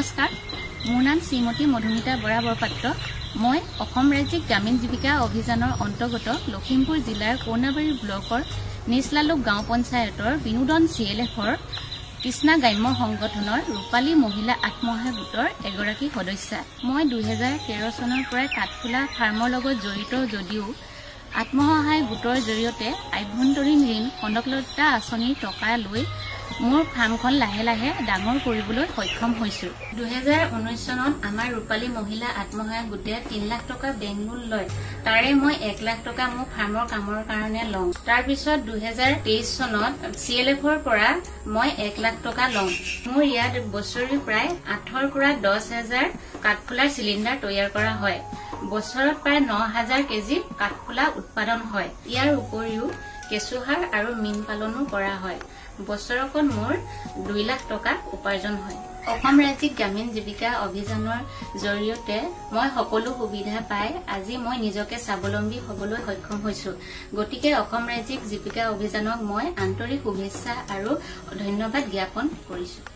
নমস্কাৰ, মোৰ নাম শ্ৰীমতী মধুমিতা বৰা বৰপাত্ৰ। মই অসম ৰাজ্যিক গ্ৰামীণ জীৱিকা অভিযানৰ অন্তৰ্গত লখিমপুৰ জিলাৰ কৌনাবাৰী ব্লকৰ নিচলালোক গাঁও পঞ্চায়তৰ বিনোদন CLFৰ কৃষ্ণা গ্ৰাম্য সংগঠনৰ ৰূপালী মহিলা আত্মসহায়ক গোটৰ এগৰাকী সদস্যা। মই 2013 চনৰ পৰাই কাঠফুলা ফাৰ্মৰ লগত জড়িত যদিও আত্মসহায়ক গোটৰ জৰিয়তে আভ্যন্তৰীণ ঋণ কনকলতা আঁচনিৰ টকা লৈ মোৰ ফাৰ্মখন লাহে লাহে ডাঙৰ কৰিবলৈ সক্ষম হৈছো। 2019 চনত আমাৰ ৰূপালী মহিলা আত্মসহায়ক গোটে 3 লাখ টকা বেংক লোন লয়। তাৰে মই 1 লাখ টকা মোৰ ফাৰ্মৰ কামৰ কাৰণে লওঁ। তাৰ পিছত 2023 চনত CLFৰ পৰা মই 1 লাখ টকা লওঁ। মোৰ ইয়াত বছৰি প্ৰায় 8ৰ পৰা 10,000 কাঠফুলাৰ চিলিণ্ডাৰ তৈয়াৰ কৰা হয়। বছৰত প্ৰায় 9,000 কেজি কাঠফুলা উৎপাদন হয়। ইয়াৰ উপৰিও কেঁচুসাৰ আৰু মীন পালনো কৰা হয়। বছৰকত মোৰ 2 লাখ টকা উপাৰ্জন হয়। অসম ৰাজ্যিক গ্ৰামীণ জীৱিকা অভিযানৰ জৰিয়তে মই সকলো সুবিধা পাই আজি মই নিজকে স্বাৱলম্বী হ'বলৈ সক্ষম হৈছো। গতিকে অসম ৰাজ্যিক জীৱিকা অভিযানক মই আন্তৰিক শুভেচ্ছা আৰু ধন্যবাদ জ্ঞাপন কৰিছো।